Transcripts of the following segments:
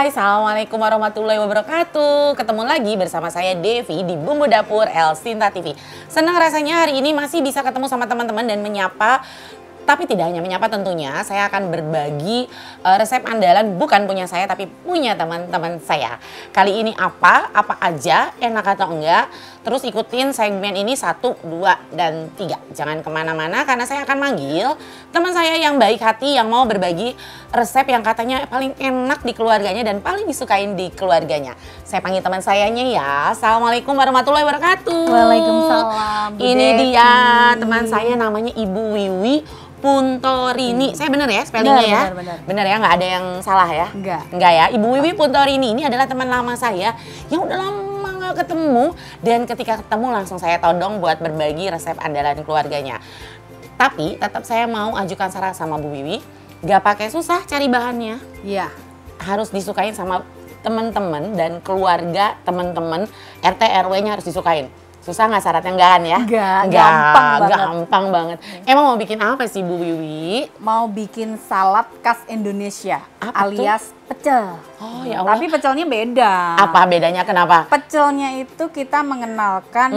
Hai, Assalamualaikum warahmatullahi wabarakatuh. Ketemu lagi bersama saya Devi di Bumbu Dapur El Sinta TV. Senang rasanya hari ini masih bisa ketemu sama teman-teman dan menyapa. Tapi tidak hanya menyapa tentunya, saya akan berbagi resep andalan bukan punya saya tapi punya teman-teman saya. Kali ini apa aja, enak atau enggak. Terus ikutin segmen ini 1, 2, dan 3. Jangan kemana-mana karena saya akan manggil teman saya yang baik hati yang mau berbagi resep yang katanya paling enak di keluarganya dan paling disukain di keluarganya. Saya panggil teman sayanya ya. Assalamualaikum warahmatullahi wabarakatuh. Waalaikumsalam. Ini dia teman saya namanya Ibu Wiwi Puntorini. Saya benar ya spellingnya ya? Benar ya, nggak ada yang salah ya? Enggak ya. Ibu Wiwi Puntorini ini adalah teman lama saya yang udah lama nggak ketemu. Dan ketika ketemu langsung saya todong buat berbagi resep andalan keluarganya. Tapi tetap saya mau ajukan saran sama Bu Wiwi. Nggak pakai susah cari bahannya. Iya. Harus disukain sama teman-teman dan keluarga teman-teman. RT RW-nya harus disukain. Susah nggak syaratnya enggak kan ya? Enggak, gampang banget. Emang mau bikin apa sih Bu Wiwi? Mau bikin salad khas Indonesia alias pecel. Oh ya Allah. Tapi pecelnya beda. Apa bedanya, kenapa? Pecelnya itu kita mengenalkan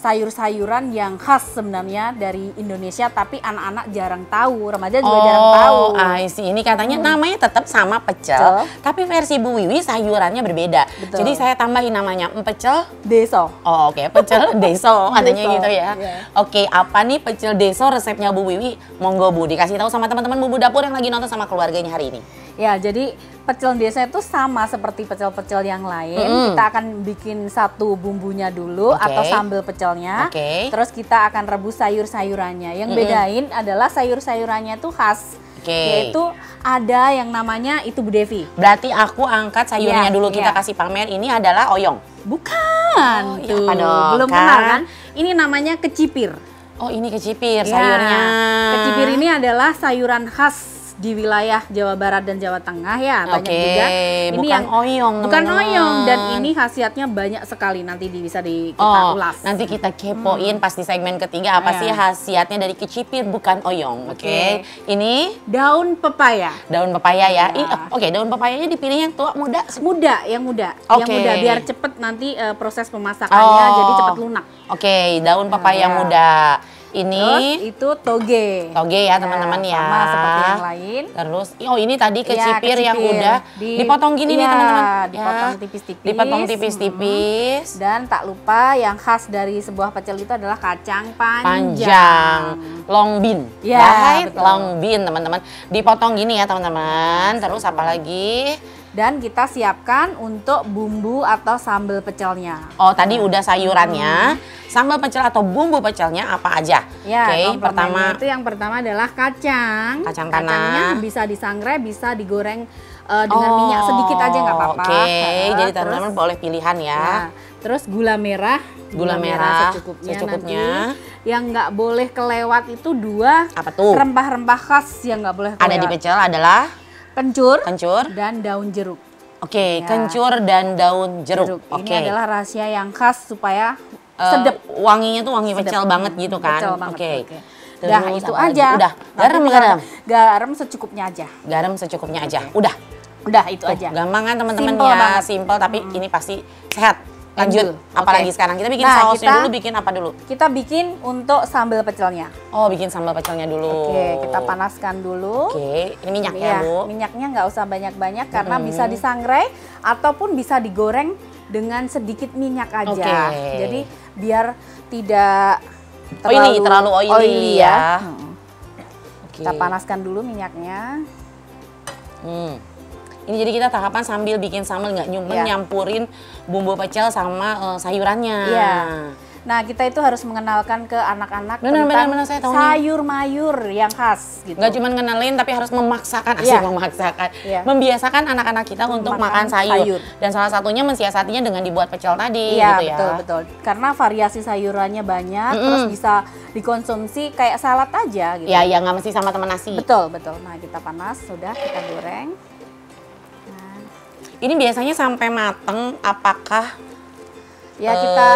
sayur-sayuran yang khas sebenarnya dari Indonesia tapi anak-anak jarang tahu, remaja juga jarang tahu. Oh, ini katanya namanya tetap sama pecel, tapi versi Bu Wiwi sayurannya berbeda. Betul. Jadi saya tambahin namanya pecel deso. Oh, oke. Pecel deso katanya Deso, gitu ya. yeah. Oke, apa nih pecel deso resepnya Bu Wiwi? Monggo Bu, dikasih tahu sama teman-teman Bumbu Dapur yang lagi nonton sama keluarganya hari ini. Ya, jadi pecel desa itu sama seperti pecel-pecel yang lain. Kita akan bikin satu bumbunya dulu atau sambal pecelnya. Terus kita akan rebus sayur-sayurannya. Yang bedain adalah sayur-sayurannya itu khas. Yaitu ada yang namanya itu Bu Devi. Berarti aku angkat sayurnya dulu, kita kasih pamer. Ini adalah oyong. Bukan. Tuh, apa dong? Belum kenal kan? Ini namanya kecipir. Oh, ini kecipir sayurnya. Kecipir ini adalah sayuran khas di wilayah Jawa Barat dan Jawa Tengah ya, banyak juga. Ini bukan oyong, bukan oyong, dan ini khasiatnya banyak sekali. Nanti bisa kita ulas. Nanti kita kepoin pas di segmen ketiga apa sih khasiatnya dari kecipir bukan oyong. Oke. Ini daun pepaya. Daun pepaya ya. Oke, daun pepayanya dipilih yang tua, muda? Yang muda. Yang muda biar cepet nanti proses pemasakannya jadi cepet lunak. Oke, daun pepaya muda. Ini terus itu toge. Toge ya teman-teman ya. Sama seperti yang lain. Terus ini tadi kecipir yang udah dipotong gini nih teman-teman. Dipotong tipis-tipis. Dipotong tipis-tipis. Dan tak lupa yang khas dari sebuah pecel itu adalah kacang panjang. Long bean. Ya, long bean teman-teman. Dipotong gini ya teman-teman. Terus apa lagi? Dan kita siapkan untuk bumbu atau sambal pecelnya. Oh, tadi udah sayurannya. Sambal pecel atau bumbu pecelnya apa aja? Ya, pertama itu yang pertama adalah kacang. Kacang Kacangnya bisa disangrai, bisa digoreng dengan minyak sedikit aja nggak apa-apa. Jadi teman-teman boleh pilihan ya. Terus gula merah. Gula merah secukupnya. Yang nggak boleh kelewat itu 2 apa tuh? Rempah-rempah khas yang nggak boleh kelewat. Ada di pecel adalah kencur dan daun jeruk. Kencur dan daun jeruk. Ini adalah rahasia yang khas supaya sedap. Wanginya tuh wangi pecel banget gitu kan. Udah itu aja. Udah. Garam secukupnya aja. Garam secukupnya aja. Udah itu aja. Gampang kan teman-teman ya. Simple tapi ini pasti sehat. Lanjut. Apalagi sekarang kita bikin sausnya dulu. Bikin apa dulu? Kita bikin untuk sambal pecelnya. Oh, bikin sambal pecelnya dulu. Kita panaskan dulu. Ini minyak ya Bu. Minyaknya nggak usah banyak-banyak karena bisa disangrai ataupun bisa digoreng dengan sedikit minyak aja. Jadi biar tidak terlalu oily ya. Kita panaskan dulu minyaknya. Ini jadi kita tahapan sambil bikin sambal, nggak nyampurin bumbu pecel sama sayurannya. Nah, kita itu harus mengenalkan ke anak-anak tentang sayur mayur yang khas gitu. Nggak cuma ngenalin tapi harus memaksakan, membiasakan anak-anak kita untuk makan sayur. Dan salah satunya mensiasatinya dengan dibuat pecel tadi gitu ya. Betul. Karena variasi sayurannya banyak, terus bisa dikonsumsi kayak salad aja gitu. Ya, nggak mesti sama teman nasi. Betul. Nah, kita panas, sudah kita goreng. Ini biasanya sampai mateng apakah? Ya, kita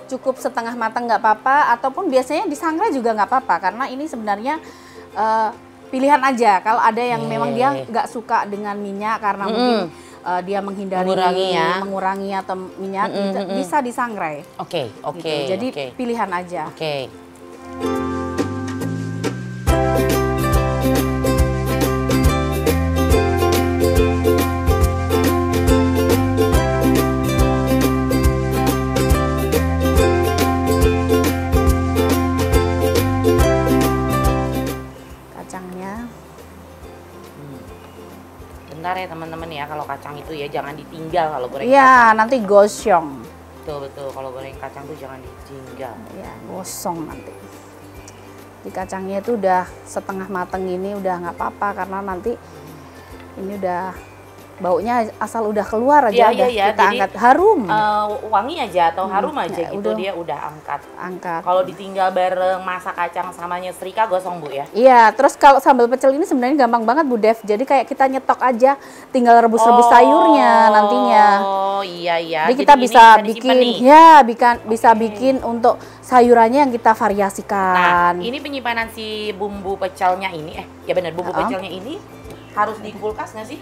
cukup setengah matang nggak apa-apa, ataupun biasanya disangrai juga nggak apa-apa karena ini sebenarnya pilihan aja. Kalau ada yang memang dia nggak suka dengan minyak karena mungkin dia menghindari mengurangi atau minyak, bisa disangrai. Oke. Gitu. Jadi pilihan aja. Oke. Bentar ya teman-teman ya, kalau kacang itu ya jangan ditinggal kalau goreng kacang. Iya, nanti gosong. Betul, kalau goreng kacang tuh jangan ditinggal. Ya, gosong nanti. Di kacangnya itu udah setengah mateng ini udah nggak apa-apa karena nanti ini udah baunya asal udah keluar aja kita jadi, angkat harum. Wangi aja atau harum aja gitu dia udah angkat. Kalau ditinggal bareng masak kacang sama nyetrika gosong Bu ya? Iya, terus kalau sambal pecel ini sebenarnya gampang banget Bu Dev. Jadi kayak kita nyetok aja, tinggal rebus-rebus sayurnya nantinya. Oh iya. Jadi kita bisa bikin bisa bikin untuk sayurannya yang kita variasikan. Nah, ini penyimpanan si bumbu pecelnya ini bumbu pecelnya ini harus di kulkas nggak sih?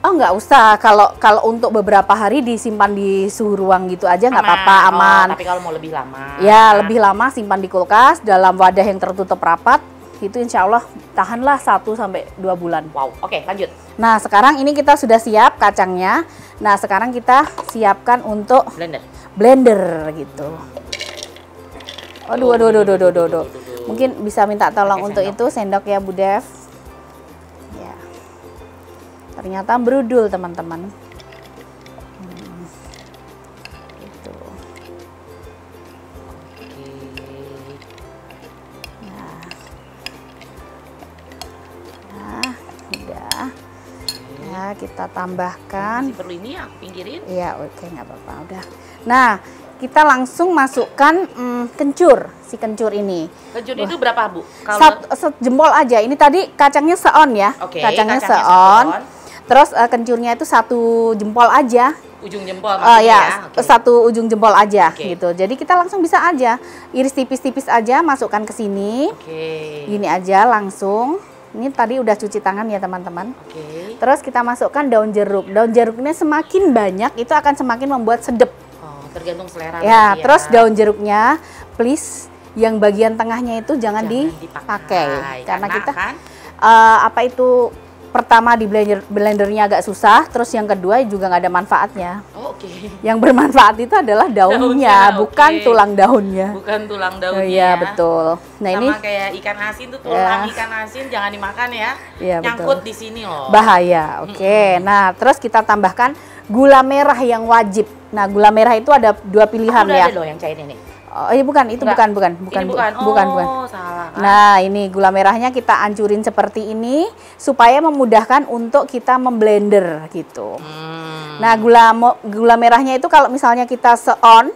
Oh nggak usah, kalau untuk beberapa hari disimpan di suhu ruang gitu aja nggak apa-apa, aman. Tapi kalau mau lebih lama? Ya lebih lama simpan di kulkas dalam wadah yang tertutup rapat, itu insya Allah tahanlah 1-2 bulan. Wow, oke lanjut. Nah sekarang ini kita sudah siap kacangnya, nah sekarang kita siapkan untuk blender gitu. Aduh. Mungkin bisa minta tolong untuk itu sendok ya Bu Dev. Ternyata berudul teman-teman. Gitu. Nah, udah. Ya, kita tambahkan. Masih perlu ini aku pinggirin? Iya, oke, nggak apa-apa, udah. Nah, kita langsung masukkan kencur, si kencur ini. Kencur itu berapa Bu? Sejempol aja. Ini tadi kacangnya seon ya. Kacangnya seon. Terus kencurnya itu 1 jempol aja. Ujung jempol maksudnya ya? 1 ujung jempol aja gitu. Jadi kita langsung bisa aja iris tipis-tipis aja, masukkan ke sini. Gini aja langsung. Ini tadi udah cuci tangan ya teman-teman. Terus kita masukkan daun jeruk. Daun jeruknya semakin banyak itu akan semakin membuat sedep. Tergantung selera. Ya, terus daun jeruknya please yang bagian tengahnya itu jangan dipakai. Karena kita pertama di blendernya agak susah, terus yang kedua juga nggak ada manfaatnya. Yang bermanfaat itu adalah daunnya, bukan tulang daunnya. Bukan tulang daunnya. Iya betul. Nah sama ini kayak ikan asin tuh tulang ikan asin jangan dimakan ya. Nyangkut di sini loh. Bahaya. Nah terus kita tambahkan gula merah yang wajib. Nah gula merah itu ada 2 pilihan ya. Ada loh yang cair ini. Oh, bukan. Oh, salah. Nah, ini gula merahnya kita ancurin seperti ini supaya memudahkan untuk kita memblender gitu. Nah, gula merahnya itu kalau misalnya kita seon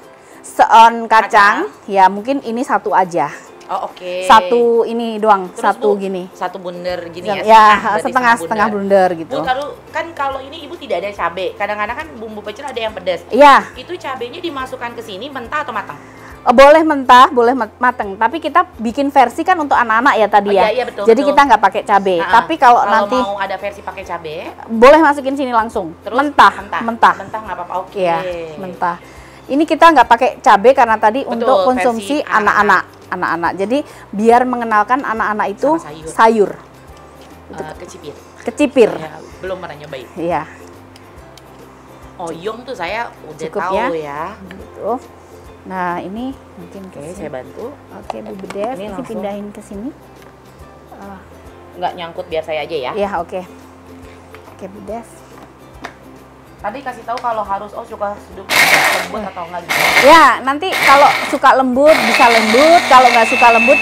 kacang, ya mungkin ini 1 aja. Oh, oke. 1 ini doang, terus 1 gini. 1 bundar gini ya? Ya, setengah bundar gitu. Bu, kan kalau ini Ibu tidak ada cabai. Kadang-kadang kan bumbu pecel ada yang pedas. Iya. Itu cabainya dimasukkan ke sini mentah atau matang? Boleh mentah, boleh mateng. Tapi kita bikin versi kan untuk anak-anak ya tadi ya. Iya, betul, jadi kita nggak pakai cabai. Tapi kalau nanti mau ada versi pakai cabai, boleh masukin sini langsung. Terus mentah. Mentah nggak apa-apa. Oke. Iya, mentah. Ini kita nggak pakai cabai karena tadi untuk konsumsi anak-anak. Jadi biar mengenalkan anak-anak itu sayur. Kecipir. Ya, belum pernah nyobain. Iya. Oyong tuh saya udah cukup tahu ya. Gitu. Nah ini mungkin saya bantu. Oke Bu Dev, ini pindahin ke sini. Nggak nyangkut biar saya aja ya. Iya oke Bu Dev. Tadi kasih tahu kalau harus suka lembut atau enggak gitu. Ya nanti kalau suka lembut bisa lembut, kalau nggak suka lembut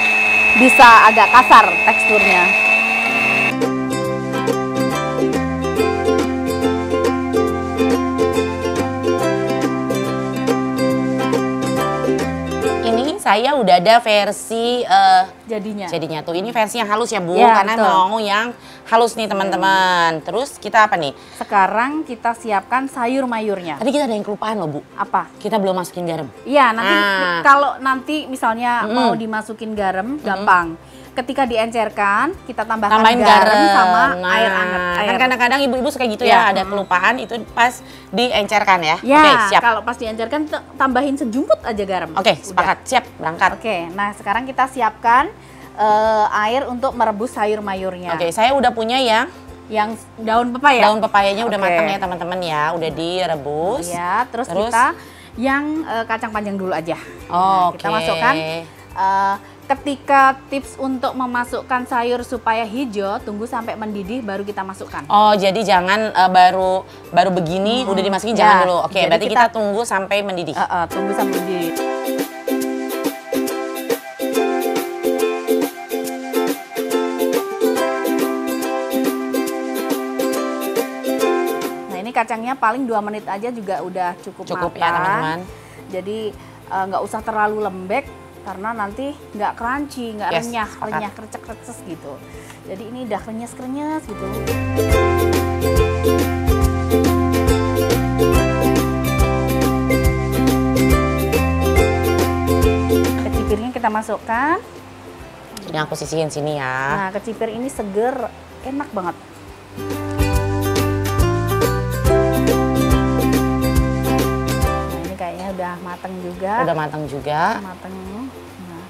bisa agak kasar teksturnya. Saya udah ada versi jadinya tuh. Ini versi yang halus ya Bu, ya, karena betul. mau yang halus nih teman-teman. Terus kita apa nih? Sekarang kita siapkan sayur mayurnya. Tadi kita ada yang kelupaan loh Bu. Apa? Kita belum masukin garam. Iya nanti kalau nanti misalnya mau dimasukin garam gampang. ketika diencerkan kita tambahkan garam sama air hangat. Kan kadang-kadang ibu-ibu suka gitu ya, ada kelupaan itu pas diencerkan ya. Ya, Oke, siap. kalau pas diencerkan tambahin sejumput aja garam. Oke, sepakat, siap, berangkat. Oke, nah sekarang kita siapkan air untuk merebus sayur mayurnya. Oke, saya udah punya yang daun pepaya. Daun pepayanya udah matang ya teman-teman ya, udah direbus. Ya, terus kita yang kacang panjang dulu aja. Oke. Kita masukkan. Ketika tips untuk memasukkan sayur supaya hijau, tunggu sampai mendidih baru kita masukkan. Oh, jadi jangan baru begini udah dimasukin, jangan dulu. Oke, berarti kita tunggu sampai mendidih. Tunggu sampai mendidih. Nah, ini kacangnya paling 2 menit aja juga udah cukup matang. Ya, teman-teman. Jadi nggak usah terlalu lembek, karena nanti nggak crunchy, nggak renyah, krecek-krecek gitu. Jadi ini udah krenyes-krenyes gitu. Kecipirnya kita masukkan. Ini aku sisihin sini ya. Nah, kecipir ini seger, enak banget. Nah, ini kayaknya udah mateng juga. Udah matang juga. Mateng. Nah,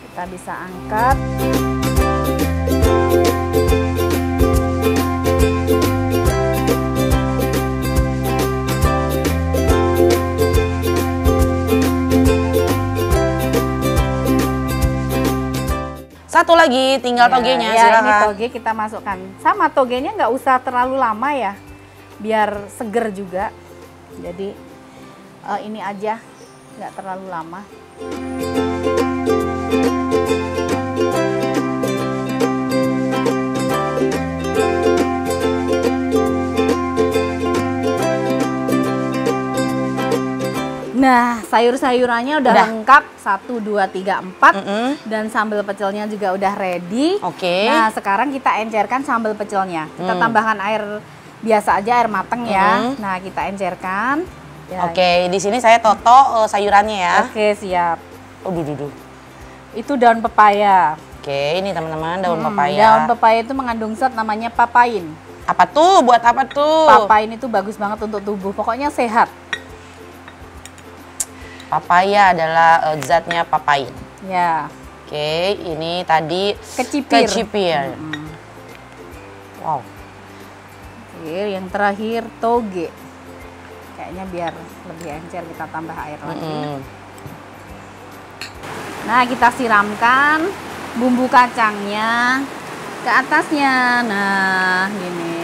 kita bisa angkat. Satu lagi, tinggal togenya, silakan. Ini toge kita masukkan. Sama togenya nggak usah terlalu lama ya, biar seger juga. Jadi ini aja, nggak terlalu lama. Nah, sayur-sayurannya udah lengkap, 1, 2, 3, 4. Dan sambal pecelnya juga udah ready. Oke. Nah, sekarang kita encerkan sambal pecelnya. Kita tambahkan air biasa aja, air mateng ya. Nah, kita encerkan. Ya. Oke, di sini saya toto sayurannya ya. Oke, siap. Oh, duh. Itu daun pepaya. Oke, ini teman-teman daun pepaya. Daun pepaya itu mengandung zat namanya papain. Apa tuh? Buat apa tuh? Papain itu bagus banget untuk tubuh. Pokoknya sehat. Papaya adalah zatnya papain. Ya. Oke, ini tadi kecipir. Wow. Oke, yang terakhir toge. Kayaknya biar lebih encer kita tambah air lagi. Nah, kita siramkan bumbu kacangnya ke atasnya. Nah, gini.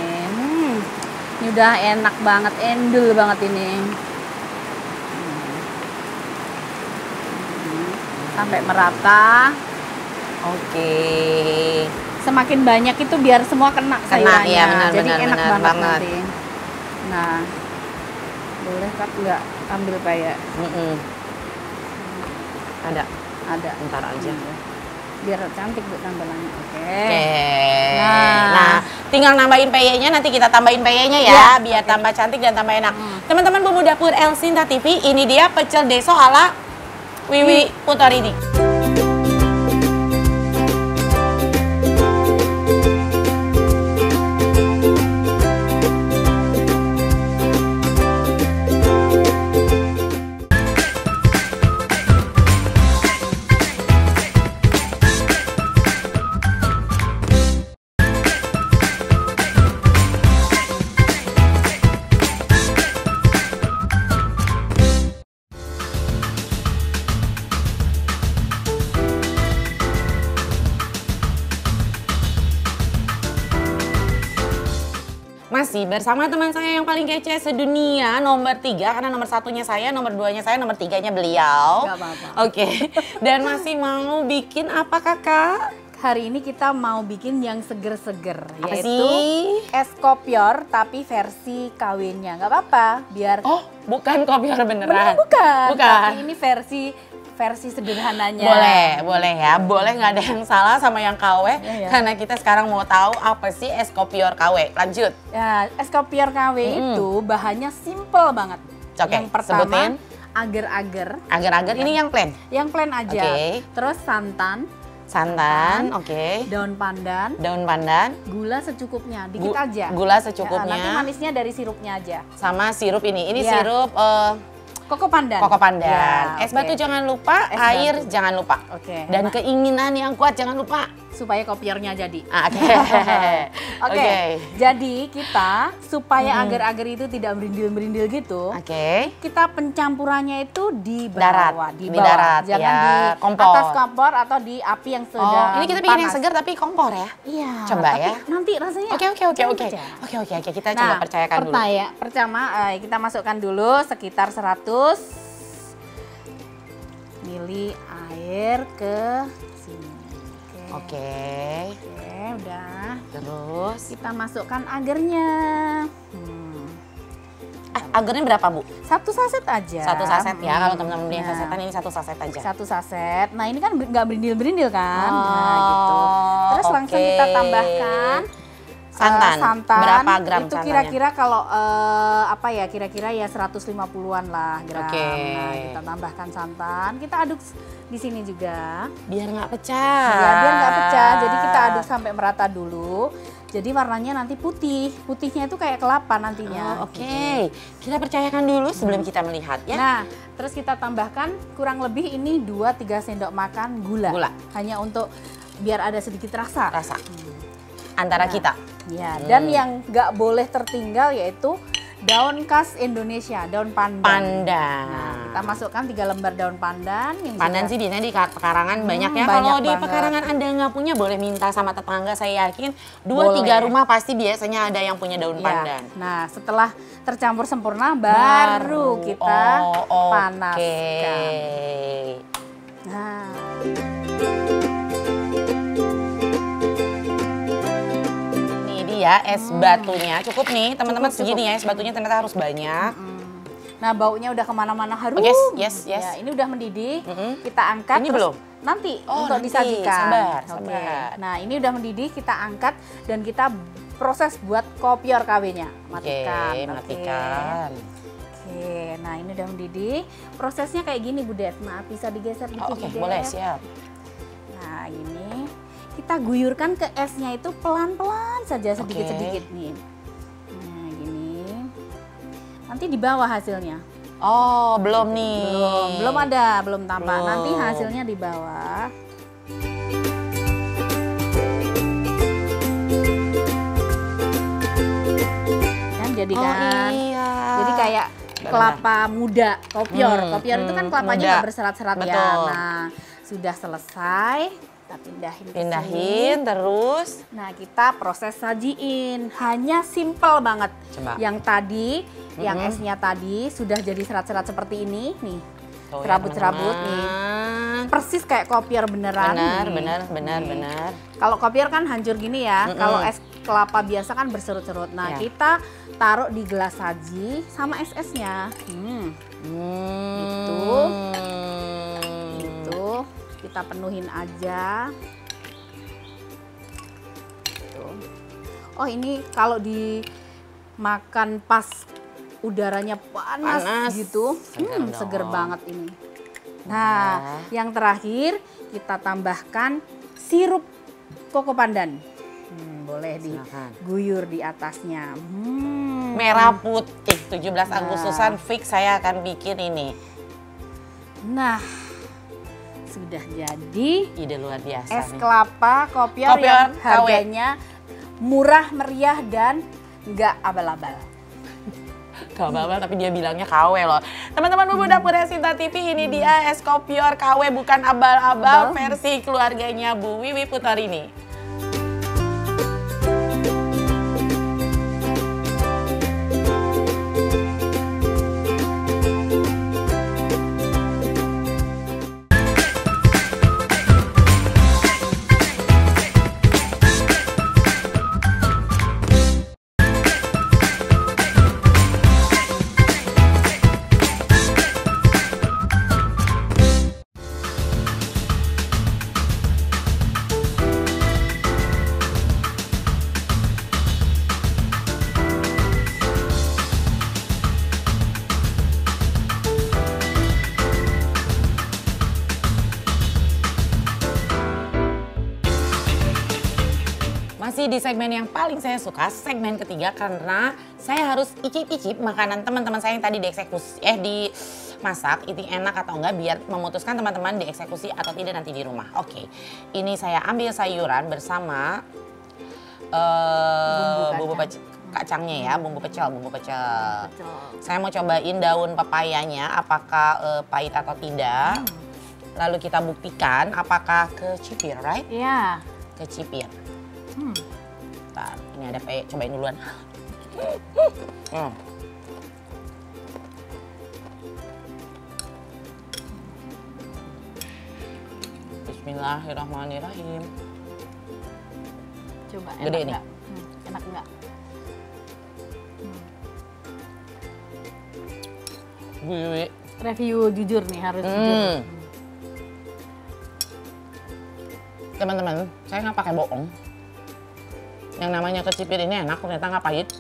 Ini udah enak banget, endul banget ini. Sampai merata. Oke. Semakin banyak itu biar semua kena sayurannya. Ya, benar, jadi benar, enak benar banget nanti. Nah, boleh kan nggak ambil paya? Ada. Bentar aja. Biar cantik buat tambalannya. Oke. Nah, tinggal nambahin peyenya, nanti kita tambahin peyenya ya, biar tambah cantik dan tambah enak. Teman-teman Bumbu Dapur El Sinta TV, ini dia pecel deso ala Wiwi Putorini. Masih bersama teman saya yang paling kece sedunia, nomor 3, karena nomor 1-nya saya, nomor 2-nya saya, nomor 3-nya beliau. Gak apa-apa. Oke. Dan masih mau bikin apa kakak? Hari ini kita mau bikin yang seger-seger, Apa yaitu sih? es kopior tapi versi KW-nya. Nggak apa-apa, biar bukan kopior beneran. Bukan. Tapi ini versi sederhananya. Boleh ya. Boleh, nggak ada yang salah sama yang KW. Ya. Karena kita sekarang mau tahu apa sih es kopior KW. Lanjut. Ya, es kopior KW itu bahannya simple banget. Oke, yang pertama, sebutin. agar-agar. Agar-agar ini yang plain? Yang plain aja. Oke. Terus santan, Santan, oke. Daun pandan. Daun pandan. Gula secukupnya, dikit aja. Gula secukupnya. Nanti manisnya dari sirupnya aja. Sama sirup ini. Ini sirup koko pandan. Koko pandan. Es batu jangan lupa, air jangan lupa. Dan keinginan yang kuat jangan lupa. Supaya kopiornya jadi. Oke. Jadi kita supaya agar-agar itu tidak merindil-merindil gitu. Kita pencampurannya itu di bawah. Di darat. Jangan di kompor. Atas kompor atau di api yang sedang ini kita bikin yang segar tapi kompor ya? Iya. Coba ya. Nanti rasanya. Oke. Kita coba percayakan dulu. Pertama kita masukkan dulu sekitar 100 mili air ke sini. Oke, udah. Terus kita masukkan agarnya. Agarnya berapa, Bu? 1 saset aja. 1 saset ya. Kalau teman-teman beli yang sasetan ini 1 saset aja. 1 saset. Nah, ini kan nggak berindil-berindil kan? Nah, gitu. Terus langsung kita tambahkan santan. Berapa gram itu kira-kira kalau kira-kira ya 150-an lah gram. Nah, kita tambahkan santan, kita aduk di sini juga biar nggak pecah. Ya, biar nggak pecah. Jadi kita aduk sampai merata dulu. Jadi warnanya nanti putih. Putihnya itu kayak kelapa nantinya. Kita percayakan dulu sebelum kita melihat ya. Nah, terus kita tambahkan kurang lebih ini 2-3 sendok makan gula. Hanya untuk biar ada sedikit rasa. Antara kita. Ya, dan yang nggak boleh tertinggal yaitu daun khas Indonesia, daun pandan. Nah, kita masukkan 3 lembar daun pandan. Pandan sih biasanya di pekarangan banyak ya. Kalau di pekarangan Anda nggak punya, boleh minta sama tetangga. Saya yakin 2-3 rumah pasti biasanya ada yang punya daun pandan. Nah, setelah tercampur sempurna, baru kita panaskan. Nah. Ya, es batunya cukup nih teman-teman, segini ya es batunya ternyata harus banyak. Nah, baunya udah kemana-mana harum. Yes. Ya, ini udah mendidih. Kita angkat. Ini belum? Nanti untuk disajikan. Sabar. Nah, ini udah mendidih, kita angkat dan kita proses buat kopior KW-nya. Matikan. Nah ini udah mendidih. Prosesnya kayak gini Bu Det. Maaf, bisa digeser dikit. Boleh, siap. Nah ini kita guyurkan ke esnya itu pelan-pelan saja, sedikit-sedikit nih. Nah gini. Nanti di bawah hasilnya. Oh, belum nih. Belum tampak. Nanti hasilnya di bawah. Kan jadi kan. Jadi kayak kelapa muda, kopior. Kopior itu kan kelapanya nggak berserat-serat ya. Nah, sudah selesai. Kita pindahin terus. Nah, kita proses sajiin. Hanya simple banget. Yang tadi, yang esnya tadi sudah jadi serat-serat seperti ini nih. Serabut-serabut nih. Persis kayak kopior beneran. Benar. Kalau kopior kan hancur gini ya. Kalau es kelapa biasa kan berserut-serut. Nah, kita taruh di gelas saji sama es-esnya. Gitu. Kita penuhin aja. Oh, ini kalau dimakan pas udaranya panas gitu, seger banget ini. Nah, yang terakhir kita tambahkan sirup koko pandan. Boleh diguyur di atasnya. Merah putih 17 Agustusan fix saya akan bikin ini. Nah, sudah jadi ide luar biasa es kelapa kopior yang harganya murah, meriah, dan nggak abal-abal. Gak abal-abal tapi dia bilangnya KW loh. Teman-teman Bumbu Dapur Sinta TV, ini dia es kopior KW bukan abal-abal versi keluarganya Bu Wiwi Putorini. Masih di segmen yang paling saya suka, segmen ketiga, karena saya harus icip-icip makanan teman-teman saya yang tadi dieksekusi, dimasak, itu enak atau enggak, biar memutuskan teman-teman dieksekusi atau tidak nanti di rumah. Oke, ini saya ambil sayuran bersama bumbu kacangnya ya, bumbu pecel. Saya mau cobain daun pepayanya, apakah pahit atau tidak. Lalu kita buktikan apakah kecipir, right? Iya. Kecipir. Bentar, ini ada cobain duluan. Bismillahirrahmanirrahim. Coba, gede enak nih. Enggak? Enak enggak? Wiwi. Review jujur nih, harus jujur. Teman-teman, saya nggak pakai bohong. Yang namanya kecipir ini enak, ternyata nggak pahit.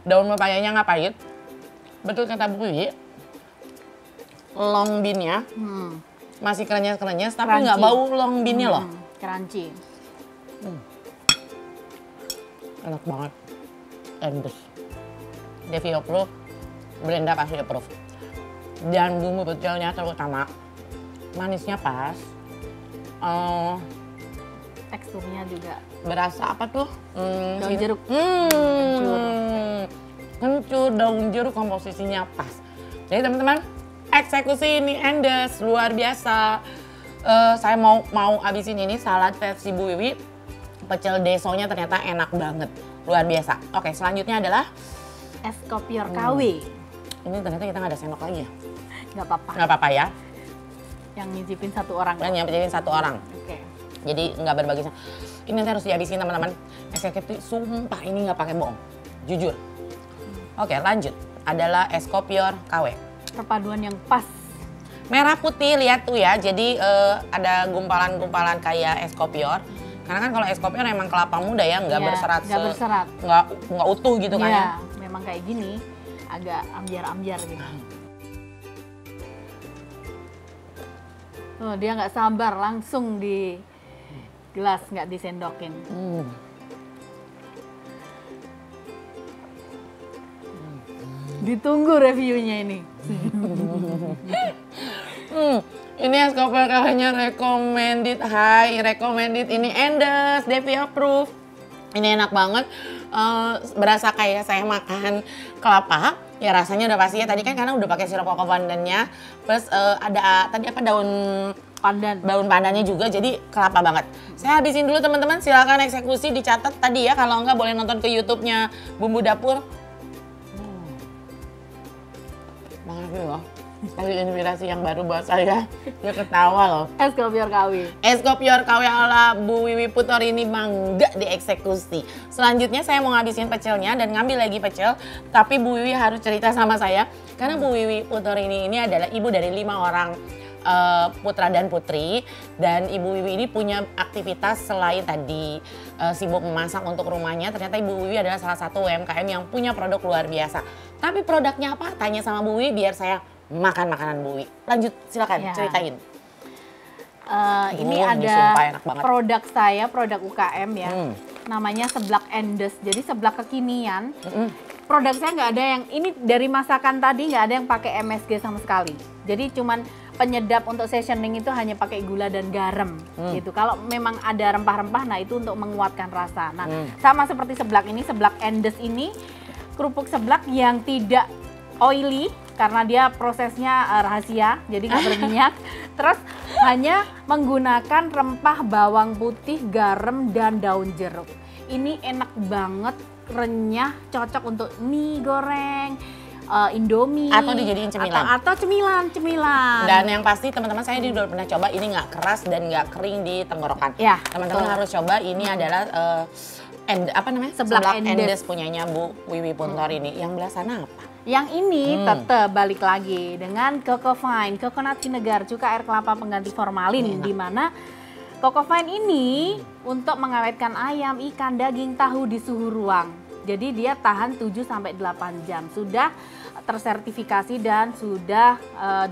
Daun pepayanya nggak pahit. Betul kata Bu Wiwi. Long bean-nya masih krenyes-krenyes, tapi nggak bau long bean-nya loh. Crunchy. Enak banget. Endus. Devi approve, Brenda kasih approve. Dan bumbu pecelnya terutama, manisnya pas. Teksturnya juga Berasa apa tuh? daun jeruk. Kencur, daun jeruk, komposisinya pas. Jadi teman-teman, eksekusi ini endes, luar biasa. Saya mau habisin ini salad versi Bu Wiwi. Pecel desonya ternyata enak banget, luar biasa. Oke, selanjutnya adalah es kopior KW. Ini ternyata kita nggak ada sendok lagi ya? Nggak apa-apa. Nggak apa-apa ya? Yang nyicipin satu orang. Dan yang nyicipin satu orang. Oke. Jadi nggak berbagi. Ini nanti harus dihabisin teman-teman. Eksekusi, sumpah ini nggak pakai bohong, jujur. Oke, lanjut. Adalah es kopior KW. Perpaduan yang pas. Merah putih, lihat tuh ya. Jadi ada gumpalan-gumpalan kayak es kopior. Karena kan kalau es kopior emang kelapa muda ya, nggak berserat. Nggak berserat. Nggak utuh gitu kan ya. Memang kayak gini, agak ambiar-ambiar gitu. Oh, dia nggak sabar, langsung di gelas, nggak disendokin. Ditunggu reviewnya ini. Ini es kopior KW-nya recommended, high recommended. Ini endes, Devi approve. Ini enak banget. Berasa kayak saya makan kelapa. Ya rasanya udah pasti ya. Tadi kan karena udah pakai sirup koko pandannya. Plus ada tadi apa daun pandannya juga. Jadi kelapa banget. Saya habisin dulu teman-teman. Silakan eksekusi, dicatat tadi ya. Kalau enggak boleh nonton ke YouTube-nya Bumbu Dapur. Makasih loh. Kasih inspirasi yang baru buat saya. Dia ketawa loh. Es kopior KW. Es kopior KW ala Bu Wiwi Putor ini bangga dieksekusi. Selanjutnya saya mau ngabisin pecelnya dan ngambil lagi pecel. Tapi Bu Wiwi harus cerita sama saya. Karena Bu Wiwi Putor ini adalah ibu dari 5 orang putra dan putri. Dan Ibu Wiwi ini punya aktivitas selain tadi sibuk memasak untuk rumahnya. Ternyata Ibu Wiwi adalah salah satu UMKM yang punya produk luar biasa. Tapi produknya apa? Tanya sama Bu Wiwi biar saya makan makanan Bu Wiwi. Lanjut, silakan ceritain. Ini ada produk saya, produk UKM ya. Namanya seblak endes. Jadi seblak kekinian. Produk saya nggak ada yang, ini dari masakan tadi nggak ada yang pakai MSG sama sekali. Jadi cuman penyedap untuk seasoning itu hanya pakai gula dan garam gitu. Kalau memang ada rempah-rempah, nah itu untuk menguatkan rasa. Nah, sama seperti seblak ini, seblak endes ini kerupuk seblak yang tidak oily karena dia prosesnya rahasia, jadi nggak berminyak. Terus hanya menggunakan rempah bawang putih, garam, dan daun jeruk. Ini enak banget, renyah, cocok untuk mie goreng, Indomie. Atau dijadiin cemilan. Atau cemilan. Dan yang pasti teman-teman saya udah pernah coba, ini nggak keras dan nggak kering di tenggorokan. Ya, teman-teman harus coba, ini adalah seblak endes punyanya Bu Wiwi Putor ini. Yang belah sana apa? Yang ini tetap balik lagi dengan Coco Fine, coconut vinegar, cuka air kelapa pengganti formalin, di mana Coco Fine ini untuk mengawetkan ayam, ikan, daging, tahu di suhu ruang. Jadi dia tahan 7-8 jam. Sudah tersertifikasi dan sudah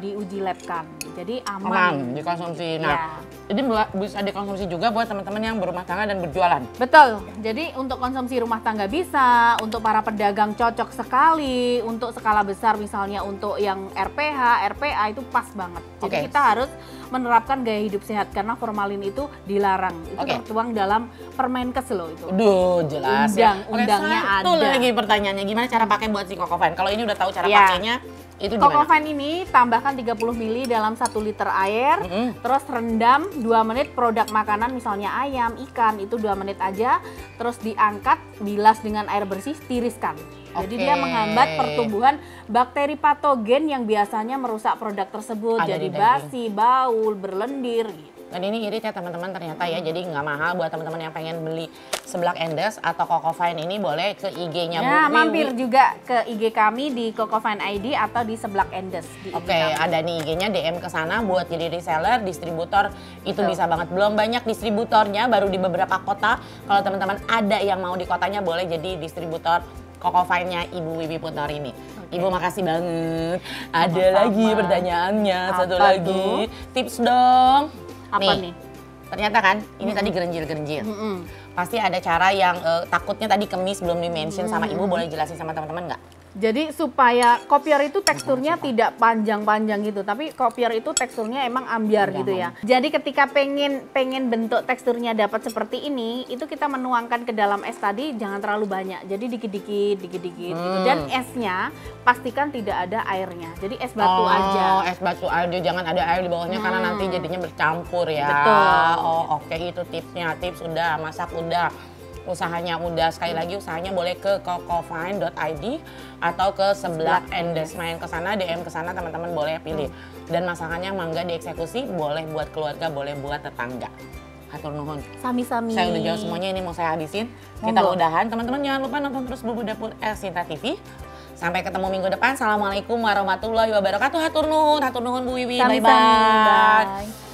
diuji lab kan. Jadi aman. Aman dikonsumsi. Nah, ini bisa dikonsumsi juga buat teman-teman yang berumah tangga dan berjualan. Betul. Jadi untuk konsumsi rumah tangga bisa, untuk para pedagang cocok sekali, untuk skala besar misalnya untuk yang RPH, RPA itu pas banget. Jadi kita harus menerapkan gaya hidup sehat karena formalin itu dilarang. Itu tertuang dalam Permenkes loh itu. Duh, jelas Undang-undangnya ada. Satu lagi pertanyaannya, gimana cara pakai buat si Kokofine? Kalau ini udah tahu cara pakainya, itu gimana? Kokofine ini tambahkan 30 ml dalam 1 liter air, terus rendam 2 menit produk makanan misalnya ayam, ikan, itu 2 menit aja, terus diangkat, bilas dengan air bersih, tiriskan. Jadi dia menghambat pertumbuhan bakteri patogen yang biasanya merusak produk tersebut, jadi basi, bau, berlendir gitu. Dan ini irit ya teman-teman ternyata ya, jadi nggak mahal buat teman-teman yang pengen beli Seblak Endes atau Kokofine ini boleh ke IG-nya Bu Wiwi. Mampir juga ke IG kami di Kokofine ID atau di Seblak Endes. Ada nih IG-nya, DM ke sana buat jadi reseller, distributor itu bisa banget. Belum banyak distributornya, baru di beberapa kota. Kalau teman-teman ada yang mau di kotanya boleh jadi distributor Kokofine-nya Ibu Wiwi Putnor ini. Ibu makasih banget. Ada lagi pertanyaannya, satu lagi. Tips dong. Apa nih? Ternyata kan ini tadi gerenjil-gerenjil. Pasti ada cara yang takutnya tadi kemis belum di-mention sama Ibu, boleh jelasin sama teman-teman nggak? Jadi supaya kopior itu teksturnya tidak panjang-panjang gitu, tapi kopior itu teksturnya emang ambiar gitu ya. Jadi ketika pengen bentuk teksturnya dapat seperti ini, itu kita menuangkan ke dalam es tadi jangan terlalu banyak. Jadi dikit-dikit gitu. Dan esnya pastikan tidak ada airnya. Jadi es batu aja. Es batu aja, jangan ada air di bawahnya karena nanti jadinya bercampur ya. Betul. Itu tipsnya. Tips udah, masak udah. Usahanya udah, sekali lagi usahanya boleh ke kokofine.id atau ke Seblak Endes, main ke sana, DM ke sana, teman-teman boleh pilih. Dan masakannya mangga dieksekusi, boleh buat keluarga, boleh buat tetangga. Hatur nuhun. Sami-sami. Saya udah jawab semuanya, ini mau saya habisin. Kita udahan, teman-teman jangan lupa nonton terus Bumbu Dapur Elsinta TV. Sampai ketemu minggu depan. Assalamualaikum warahmatullahi wabarakatuh. Hatur nuhun Bu Wiwi. Bye-bye.